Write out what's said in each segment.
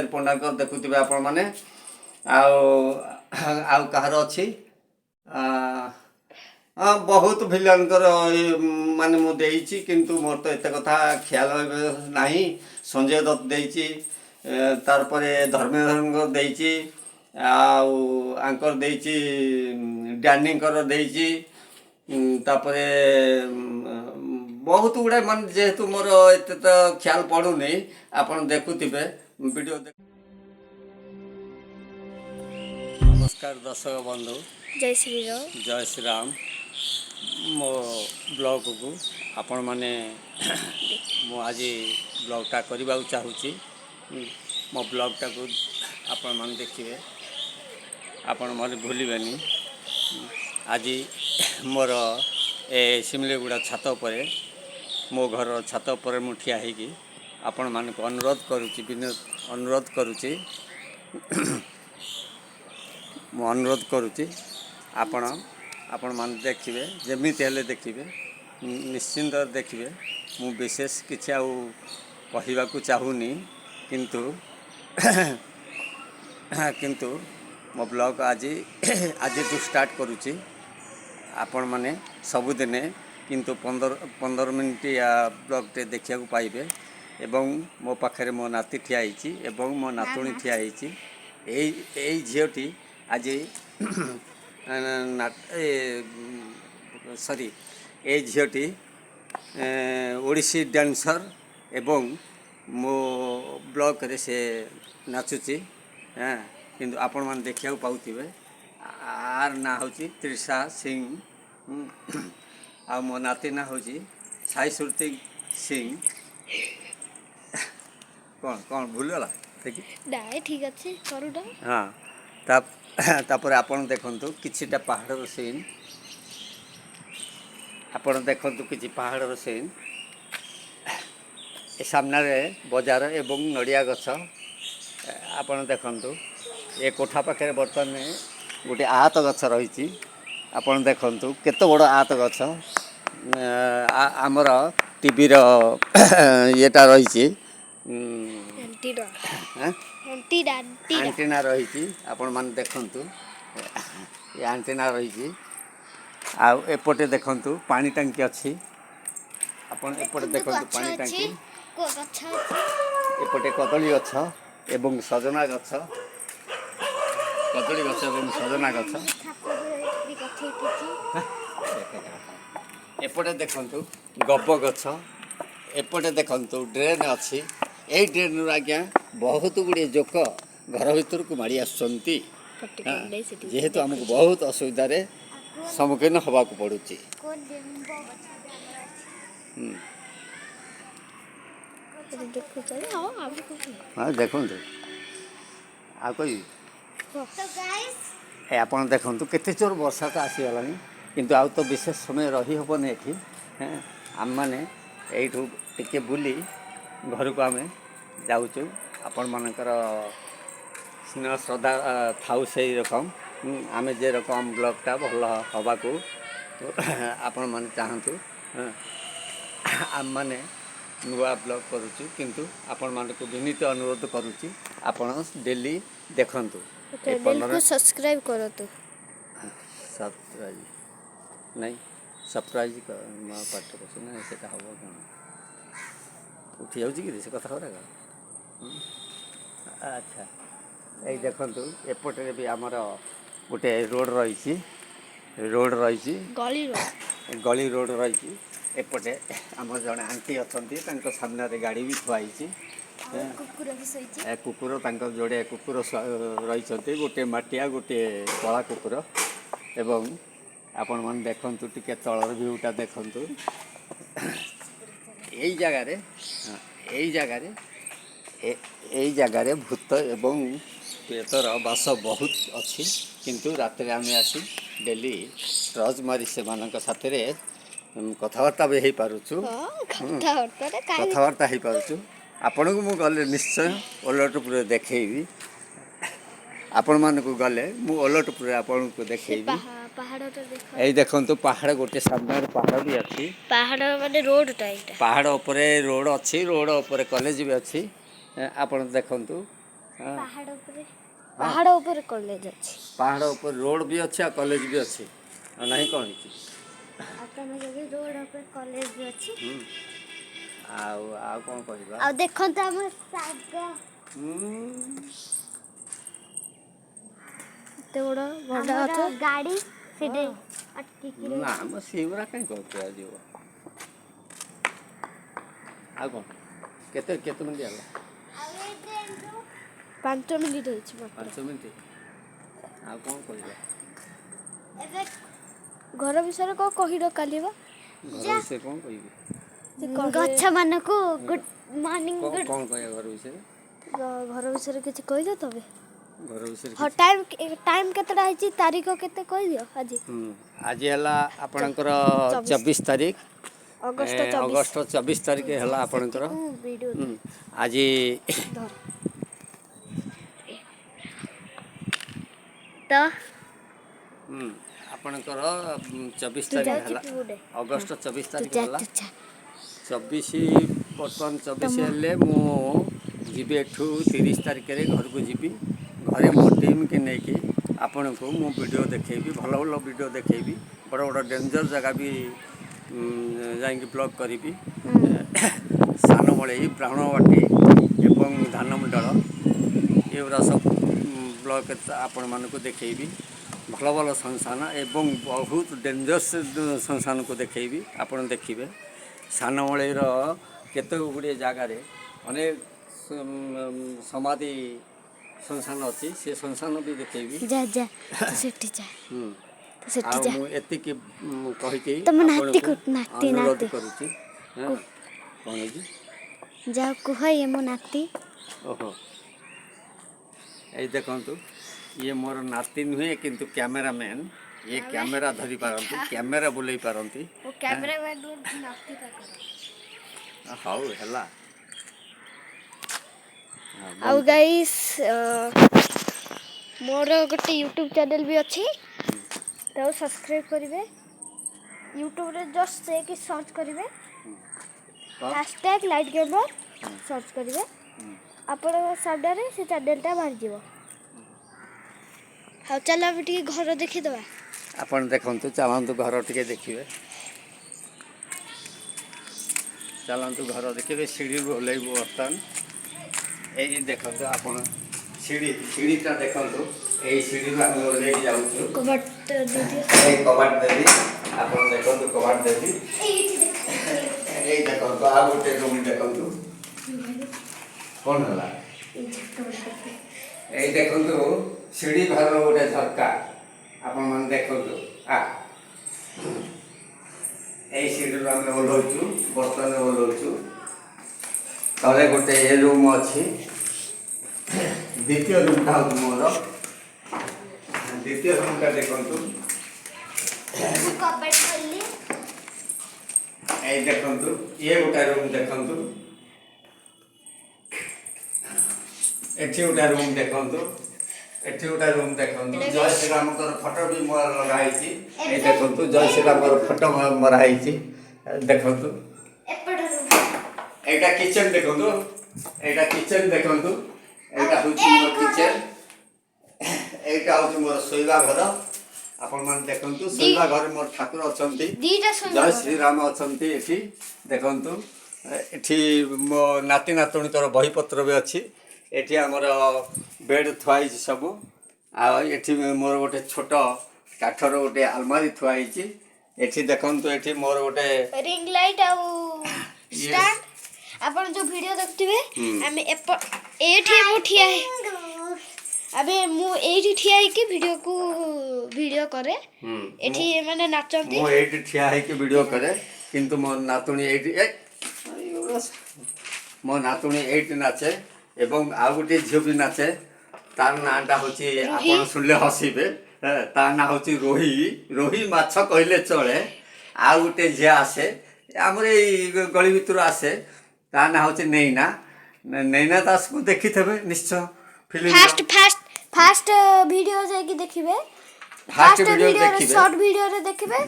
पंडा देखुवे आपण मैंने आउ कहार अच्छी हाँ बहुत भिलन माने मुझे किंतु मोर तो एत कथा ख्याल नहीं। संजय दत्त देची तारपरे धर्मेंद्र देची आंकर देची डैनीकर देची तापरे बहुत गुड़ाए मान जेहेतु मोर एत तो ख्याल पड़ूनी आपन देखुवे वीडियो नमस्कार दर्शक बंधु जय श्री राम। जय श्री राम। मो ब्लॉग को आपण माने मो आज ब्लॉगटा करने चाहूँगी। मो ब्लॉगटा को आपण माने देखिए आपण माने भूलिबेनी। आज मोर ए सिमलीगुड़ा छात पर मो घर छात पर मु ठिया होगी आपण मान को अनुरोध करुच्ची मु अनुरोध करुच्ची आपण मान देखिए जमी हेल्ले देखिए निश्चिंत देखिए। मु विशेष किसी कहवाक चाहूनी किंतु किंतु मो ब्लॉग आज जो स्टार्ट करुच्ची आपण माने सबुदिने किंतु 15 मिनिट या ब्लॉगटे देखा पाइबे। एवं मो पाखे मो नाती ठिया होइची एवं मो नातुणी ठिया होइची। एई झीटी आज सॉरी ए झीटी ओडिसी डांसर एवं मो ब्लॉग रे से नाचुची। हाँ किंतु आपण मान देखा पाउथिबे आर ना होची त्रिषा सिंह आ मो नाती ना होची साई सुरती सिंह। कौन कौन भूलगला डाए ठीक अच्छे करूडा। हाँ तापर आपण देखंतु किछिटा पहाड़ सीन आपण देखंतु किछि पहाड़ सीन ए सामने रे बाजार एवं नड़िया गछ आपण देखंतु ए कोठा पाखे बर्तमान गोटे आहत गछ रही। आपण देखंतु केते बड़ आहत गछ आमर टीवी रो येटा रही एंटीना रही। आपण मान देखंतु ये एंटीना रही एपटे देखंतु पानी टंकी अच्छी। आपण एपटे देखंतु पानी टंकी एपटे कदली गछ एवं सजना गछ कदली गछ एवं सजना गछ एपटे देखंतु गब गछ एपटे देखंतु ड्रेन अच्छी। यही ड्रेन आज्ञा बहुत गुड़े जोक घर भीतर को माड़ी आसुंती जेहेतु आमको बहुत असुविधार सम्मुखीन हवा को पड़ुची। हाँ देखु आ कोई आपन देखु केते जोर वर्षा तो आसीगला किंतु आउ तो विशेष समय रही हेबनी एठी। आम मैंने यू टे बुली घर को आम जाऊँ आपण मानकर स्नेह श्रद्धा थाउ से रकम आम जे रकम ब्लॉगटा भल हवा को आपण मैंने चाहतु। आम मैंने नुआ ब्लॉग करुचु किंतु आपण मान को विनीत अनुरोध करुच्ची आपण डेली देखंतु सब्सक्राइब करतु। सब्सक्राइब नहीं सब्सक्राइब पाठ ना से हम कौन उठी जाऊँ कि से कथा गुरा। अच्छा ये देखंतु एपटे भी आमर गोटे रोड रही गली रोड रही एपटे आम जड़े आंटी अच्छा सामने गाड़ी भी थुआई कुकुर जोड़े कुकुर रही गोटे माटिया गोटे कला कुकुर एवं आपण मन देखंतु टिके तलर व्यूटा देखंतु। यही जगार भूत एवं प्रेतर बास बहुत अच्छी किंतु रात आम आसी डेली ट्रच मारी से साथ कथबार्ता भी हो पारुछु कथबार्ता हो पारुछु। आपण को गले निश्चय ओलटपुर देखी आपण मान को गले मु ओलटपुर आपण को देखी এই দেখন্তু পাহাড় গোटे सामने पहाड़ भी अच्छी पहाड़ माने रोड टाइट पहाड़ ऊपर रोड अच्छी रोड ऊपर कॉलेज भी अच्छी। आपण देखନ୍ତୁ ପାହାଡ଼ ଉପରେ କଲେଜ ଅଛି। ପାହାଡ଼ ଉପରେ ରୋଡ଼ ବି ଅଛି ଆଉ କଲେଜ ବି ଅଛି ଆଉ ନାହିଁ କ'ଣ ହେଇଛି ରୋଡ଼ ଉପରେ କଲେଜ ବି ଅଛି। ଆଉ ଆଉ କ'ଣ କହିବା ଆଉ ଦେଖନ୍ତୁ ଆମ ଶାଗ ଏତେ ବଡ଼ ବଡ଼ ଅଛି ଗାଡ଼ି ସେଠି ନା ଆମ ସେଇଗୁଡ଼ା କାହିଁ କୁହାଯିବ। ଆଉ କ'ଣ କେତେ କେତେ ମିନିଟ୍ ହେଲା 5 ମିନିଟ୍ ହେଇଛି 5 ମିନିଟ୍। ଆଉ କ'ଣ କହିବା ଏବେ ଘର ବିଷୟରେ କ'ଣ କହିଲ କାଲି ବା ଘର ବିଷୟରେ କ'ଣ କହିବି ଗଛ ମାନଙ୍କୁ ଗୁଡ୍ ମର୍ଣ୍ଣିଂ କ'ଣ କହିବା ଘର ବିଷୟରେ ଘର ବିଷୟରେ କିଛି କହିଦିଅ ତମେ। ଘର ବିଷୟରେ ହଁ ଟାଇମ୍ କେତେଟା ହେଇଛି ତାରିଖ କେତେ କହିଦିଅ ଆଜି। ଆଜି ହେଲା ଆପଣଙ୍କର 24 ତାରିଖ ଅଗଷ୍ଟ 24 ତାରିଖ ହେଲା ଆପଣଙ୍କର ଆଜି ତ ଆପଣଙ୍କର 24 ତାରିଖ ହେଲା ଅଗଷ୍ଟ 24 ତାରିଖ ହେଲା 24 ବର୍ତ୍ତମାନ 24 ହେଲେ ମୁଁ ଯିବି ଏଠୁ 30 ତାରିଖରେ ଘରକୁ ଯିବି। ଘରେ ମୋ ଟିମ୍କି ନେଇକି ଆପଣଙ୍କୁ ମୁଁ ଭିଡ଼ିଓ ଦେଖେଇବି ଭଲ ଭଲ ଭିଡ଼ିଓ ଦେଖେଇବି ବଡ଼ ବଡ଼ ଡେଞ୍ଜର ଜାଗା ବି ଯାଇକି ବ୍ଲଗ୍ କରିବି। ସାନମଳେଇ ବ୍ରାହ୍ମଣବାଟି ଏବଂ ଧାନମଣ୍ଡଳ ଏଗୁଡ଼ା ସବୁ ବ୍ଲଗ୍ ଆପଣମାନଙ୍କୁ ଦେଖେଇବି ଭଲ ଭଲ ସଂସ୍ଥାନ ଏବଂ ବହୁତ ଡେଞ୍ଜରସ୍ ସଂସ୍ଥାନକୁ ଦେଖେଇବି ଆପଣ ଦେଖିବେ। ସାନମଳେଇର କେତେ ଗୁଡ଼ିଏ ଜାଗାରେ ଅନେକ ସମାଧି ସଂସ୍ଥାନ ଅଛି ସେ ସଂସ୍ଥାନ ବି ଦେଖେଇବି। ଆଉ ମୁଁ ଏତିକି କହିକି ଅନୁରୋଧ କରୁଛି। କ'ଣ ହେଇଛି ଯାହା କୁହ ଇଏ ମୋ ନାତି। ଓହୋ ଏଇ ଦେଖନ୍ତୁ ଇଏ ମୋର ନାତି ନୁହେଁ କିନ୍ତୁ କ୍ୟାମେରାମ୍ୟାନ୍ ଇଏ କ୍ୟାମେରା ଧରି ପାରନ୍ତି କ୍ୟାମେରା ବୁଲେଇ ପାରନ୍ତି। ହଉ ହେଲା। ଆଉ ଗାଇସ୍ ମୋର ଗୋଟେ ୟୁଟ୍ୟୁବ୍ ଚ୍ୟାନେଲ୍ ବି ଅଛି ତାକୁ ସବସ୍କ୍ରାଇବ୍ କରିବେ। ୟୁଟ୍ୟୁବ୍ରେ ଜଷ୍ଟ ଯାଇକି ସର୍ଚ୍ଚ କରିବେ #LightGamer ସର୍ଚ୍ଚ କରିବେ ଆପଣଙ୍କ ସାମ୍ନାରେ ସେ ଚ୍ୟାନେଲ୍ଟା ବାହାରିଯିବ। ଆଉ ଚାଲ ଆମେ ଟିକେ ଘର ଦେଖିଦେବା। ଆପଣ ଦେଖନ୍ତୁ ଚାଲନ୍ତୁ ଘର ଟିକେ ଦେଖିବେ ଚାଲନ୍ତୁ ଘର ଦେଖିବେ ସିঁଢ଼ିରୁ ଓହ୍ଲେଇବୁ ବର୍ତ୍ତମାନ। ଏଇ ଦେଖନ୍ତୁ ଆପଣ ସିঁଢ଼ିଟା ଦେଖନ୍ତୁ ଏଇ ସିঁଢ଼ିରୁ ଆମେ ଓହ୍ଲେଇକି ଯାଉଛୁ। ଏଇ କବାଟ ଦେବି ଆପଣ ଦେଖନ୍ତୁ କବାଟ ଦେବି ଏଇ ଦେଖନ୍ତୁ ଆଉ ଗୋଟେ ରୁମ୍ ଦେଖନ୍ତୁ କ'ଣ ହେଲା ଏଇ ଦେଖନ୍ତୁ ସିঁଢ଼ି ଘରର ଗୋଟେ ଝରକା ଆପଣମାନେ ଦେଖନ୍ତୁ ଏଇ ସିঁଢ଼ିରୁ ଆମେ ଓହ୍ଲଉଛୁ ବର୍ତ୍ତମାନ ଓହ୍ଲଉଛୁ। ତଳେ ଗୋଟେ ଏ ରୁମ୍ ଅଛି ଦ୍ୱିତୀୟ ରୁମ୍ଟା ହେଉଛି ମୋର ଦ୍ୱିତୀୟ ରୁମ୍ଟା ଦେଖନ୍ତୁ ଏଇ ଦେଖନ୍ତୁ ଇଏ ଗୋଟେ ରୁମ୍ ଦେଖନ୍ତୁ ଏଠି ଗୋଟେ ରୁମ୍ ଦେଖନ୍ତୁ ଏଠି ଗୋଟେ ରୁମ୍ ଦେଖନ୍ତୁ ଜୟ ଶ୍ରୀରାମଙ୍କର ଫଟୋ ବି ମୋର ଲଗା ହେଇଛି। ଏଇ ଦେଖନ୍ତୁ ଜୟ ଶ୍ରୀରାମଙ୍କର ଫଟୋ ମରା ହେଇଛି ଦେଖନ୍ତୁ। এইটা কিচেন দেখুন এইটা কিচেন দেখুন এইটা হচ্ছে মোর কিচেন এইটা হচ্ছে মোর শোଇବା ঘর আপন মান দেখুন শোଇବା ঘর মোর ঠাকুর অছন্তি জয় শ্রীরাম অছন্তি এটি দেখুন এটি মো নাতি নাতୁଣୀଙ୍କର ବହିପତ୍ର ବି ଅଛି। ଏଠି ଆମର ବେଡ୍ ଥୁଆ ହେଇଛି ସବୁ ଆଉ ଏଠି ମୋର ଗୋଟେ ଛୋଟ କାଠର ଗୋଟେ ଆଲମାରି ଥୁଆ ହେଇଛି। ଏଠି ଦେଖନ୍ତୁ ଏଠି ମୋର ଗୋଟେ ରିଙ୍ଗ ଲାଇଟ୍ ଆଉ ଷ୍ଟାଣ୍ଡ ଆପଣ ଯୋଉ ଭିଡ଼ିଓ ଦେଖୁଥିବେ ଆମେ ଏଇଠି ମୁଁ ଠିଆ ମୁଁ ଏଇଠି ଠିଆ ହେଇକି ଭିଡ଼ିଓ କରେ ଏଠି ମାନେ ନାଚନ୍ତି। ମୁଁ ଏଇଠି ଠିଆ ହେଇକି ଭିଡ଼ିଓ କରେ କିନ୍ତୁ ମୋ ନାତୁଣୀ ଏଇଠି ମୋ ନାତୁଣୀ ଏଇଠି ନାଚେ ଏବଂ ଆଉ ଗୋଟିଏ ଝିଅ ବି ନାଚେ ତାର ନାଁଟା ହେଉଛି ଆପଣ ଶୁଣିଲେ ହସିବେ ତା ନାଁ ହେଉଛି ରୋହି ରୋହି ମାଛ କହିଲେ ଚଳେ। ଆଉ ଗୋଟେ ଝିଅ ଆସେ ଆମର ଏଇ ଗଳି ଭିତରୁ ଆସେ ତା ନାଁ ହେଉଛି ନୈନା ନୈନା ଦାସକୁ ଦେଖିଥିବେ ନିଶ୍ଚୟ ଫିଲ୍ମ ଫାଷ୍ଟ ଭିଡ଼ିଓ ଯାଇକି ଦେଖିବେ ସର୍ଟ ଭିଡ଼ିଓରେ ଦେଖିବେ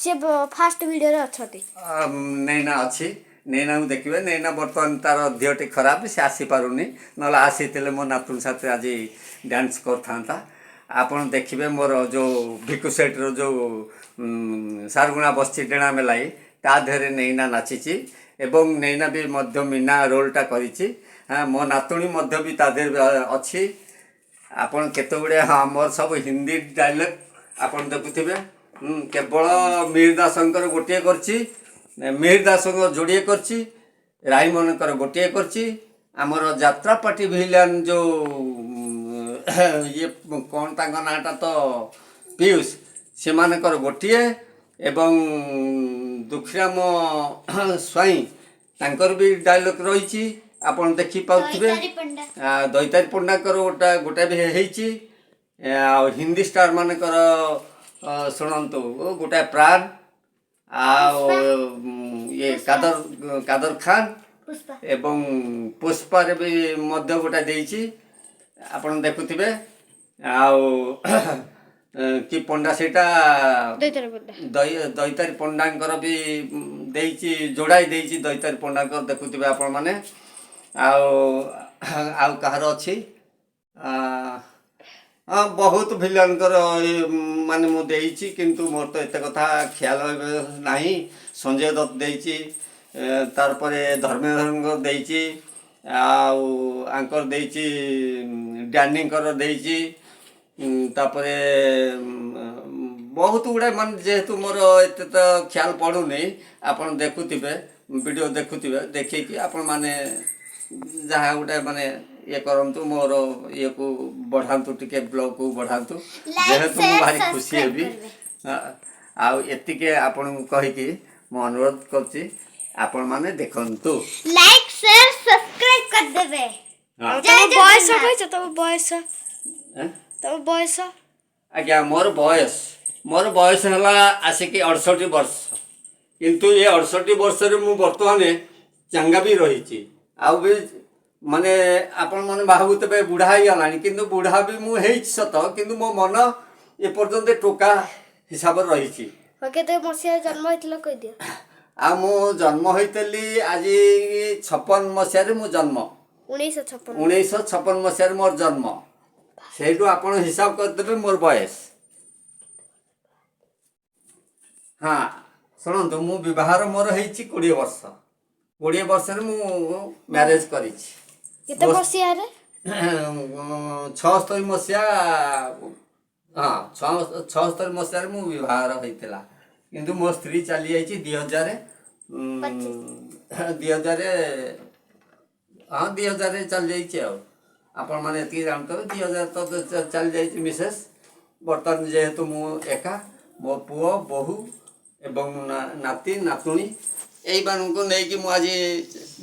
ସେ ଫାଷ୍ଟ ଭିଡ଼ିଓରେ ଅଛନ୍ତି। ନୈନା ଅଛି ନେଇନାକୁ ଦେଖିବେ। ନେଇନା ବର୍ତ୍ତମାନ ତାର ଦେହଟି ଖରାପ, ସେ ଆସିପାରୁନି, ନହେଲେ ଆସିଥିଲେ ମୋ ନାତୁଣି ସାଥିରେ ଆଜି ଡ୍ୟାନ୍ସ କରିଥାନ୍ତା। ଆପଣ ଦେଖିବେ ମୋର ଯେଉଁ ଭିକୁ ସେଟ୍ର ଯେଉଁ ସାରଗୁଣା ବସିଛି ଡେଣା ମେଲାଇ, ତା ଦେହରେ ନେଇନା ନାଚିଛି ଏବଂ ନେଇନା ବି ମଧ୍ୟ ମିନା ରୋଲ୍ଟା କରିଛି। ମୋ ନାତୁଣୀ ମଧ୍ୟ ବି ତା ଦେହରେ ଅଛି। ଆପଣ କେତେ ଗୁଡ଼ିଏ, ହଁ ମୋର ସବୁ ହିନ୍ଦୀ ଡାଇଲଗ୍ ଆପଣ ଦେଖୁଥିବେ। କେବଳ ମିହିର ଦାସଙ୍କର ଗୋଟିଏ କରିଛି, ମିହିର ଦାସଙ୍କ ଯୋଡ଼ିଏ କରିଛି, ରାଇମନଙ୍କର ଗୋଟିଏ କରିଛି। ଆମର ଯାତ୍ରାପାଟି ଭିଲିଆନ୍ ଯେଉଁ ଇଏ କ'ଣ ତାଙ୍କ ନାଁଟା ତ ପିୟୁଷ, ସେମାନଙ୍କର ଗୋଟିଏ ଏବଂ ଦୁଃଖୀରାମ ସ୍ୱାଇଁ ତାଙ୍କର ବି ଡାଇଲଗ୍ ରହିଛି, ଆପଣ ଦେଖିପାରୁଥିବେ। ଦୈତାରୀ ପଣ୍ଡାଙ୍କର ଗୋଟେ ବି ହେଇଛି। ଆଉ ହିନ୍ଦୀ ଷ୍ଟାର୍ ମାନଙ୍କର ଶୁଣନ୍ତୁ ଗୋଟାଏ ପ୍ରାଣ, ଆଉ ଇଏ କାଦର ଖାନ ଏବଂ ପୁଷ୍ପାରେ ବି ମଧ୍ୟ ଗୋଟେ ଦେଇଛି, ଆପଣ ଦେଖୁଥିବେ। ଆଉ କି ପଣ୍ଡା ସେଇଟା ଦୈତାରୀ ପଣ୍ଡାଙ୍କର ବି ଦେଇଛି, ଯୋଡ଼ାଇ ଦେଇଛି ଦୈତାରୀ ପଣ୍ଡାଙ୍କର, ଦେଖୁଥିବେ ଆପଣମାନେ। ଆଉ କାହାର ଅଛି, ହଁ ବହୁତ ଭିଲିଆନଙ୍କର ମାନେ ମୁଁ ଦେଇଛି, କିନ୍ତୁ ମୋର ତ ଏତେ କଥା ଖିଆଲ ନାହିଁ। ସଞ୍ଜୟ ଦତ୍ତ ଦେଇଛି, ତାପରେ ଧର୍ମେନ୍ଦ୍ରଙ୍କର ଦେଇଛି, ଆଉ ଆଙ୍କର ଦେଇଛି ଡ୍ୟାନିଙ୍କର ଦେଇଛି, ତାପରେ ବହୁତ ଗୁଡ଼ାଏ, ମାନେ ଯେହେତୁ ମୋର ଏତେ ତ ଖିଆଲ ପଡ଼ୁନି, ଆପଣ ଦେଖୁଥିବେ, ଭିଡ଼ିଓ ଦେଖୁଥିବେ, ଦେଖିକି ଆପଣମାନେ ଯାହା ଗୋଟେ ମାନେ ଇଏ କରନ୍ତୁ, ମୋର ଇଏକୁ ବଢ଼ାନ୍ତୁ, ଟିକେ ବ୍ଲଗ୍କୁ ବଢ଼ାନ୍ତୁ, ଯେହେତୁ ମୁଁ ଭାରି ଖୁସି ହେବି। ଆଉ ଏତିକି ଆପଣଙ୍କୁ କହିକି ମୁଁ ଅନୁରୋଧ କରୁଛି, ଆପଣମାନେ ଦେଖନ୍ତୁ, ଲାଇକ୍ ସେୟାର ସବସ୍କ୍ରାଇବ କରିଦେବେ। ତମ ବୟସ? ଆଜ୍ଞା ମୋର ବୟସ ହେଲା ଆସିକି 68 ବର୍ଷ, କିନ୍ତୁ ଏ 68 ବର୍ଷରେ ମୁଁ ବର୍ତ୍ତମାନ ଚାଙ୍ଗା ବି ରହିଛି। ଆଉ ବି ମାନେ ଆପଣମାନେ ଭାବୁଥିବେ ବୁଢ଼ା ହେଇଗଲାଣି, କିନ୍ତୁ ବୁଢ଼ା ବି ମୁଁ ହେଇଛି ସତ, କିନ୍ତୁ ମୋ ମନ ଏପର୍ଯ୍ୟନ୍ତ ଟୋକା ହିସାବରେ ରହିଛି। କେତେ ମସିହାରେ ଜନ୍ମ ହେଇଥିଲ କହିଦିଅ। ଆଉ ମୁଁ ଜନ୍ମ ହୋଇଥିଲି ଆଜି 56 ମସିହାରେ ମୁଁ ଜନ୍ମ, 1956 ମସିହାରେ ମୋର ଜନ୍ମ। ସେଇଠୁ ଆପଣ ହିସାବ କରିଦେବେ ମୋର ବୟସ। ହଁ ଶୁଣନ୍ତୁ, ମୁଁ ବିବାହର ମୋର ହେଇଛି 20 ବର୍ଷ। 20 ବର୍ଷରେ ମୁଁ ମ୍ୟାରେଜ କରିଛି। କେତେ ମସିହାରେ? 76 ମସିହା, ହଁ 76 ମସିହାରେ ମୁଁ ବିବାହର ହେଇଥିଲା, କିନ୍ତୁ ମୋ ସ୍ତ୍ରୀ ଚାଲି ଯାଇଛି 2000, ହଁ 2000 ଚାଲି ଯାଇଛି। ଆଉ ଆପଣମାନେ ଏତିକି ଜାଣିଥିବେ, 2000 ତ ଚାଲି ଯାଇଛି ମିସେସ୍। ବର୍ତ୍ତମାନ ଯେହେତୁ ମୁଁ ଏକା, ମୋ ପୁଅ ବୋହୂ ଏବଂ ନାତି ନାତୁଣୀ ଏଇମାନଙ୍କୁ ନେଇକି ମୁଁ ଆଜି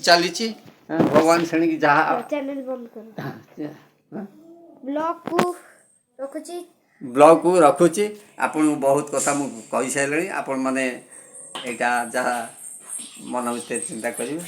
ଚାଲିଛି। ଭଗବାନ ଶୁଣିକି ଯାହା ଚ୍ୟାନେଲ ବନ୍ଦ କର, ବ୍ଲଗ୍କୁ ରଖୁଛି। ଆପଣଙ୍କୁ ବହୁତ କଥା ମୁଁ କହିସାରିଲିଣି, ଆପଣମାନେ ଏଇଟା ଯାହା ମନ ଭିତରେ ଚିନ୍ତା କରିବେ।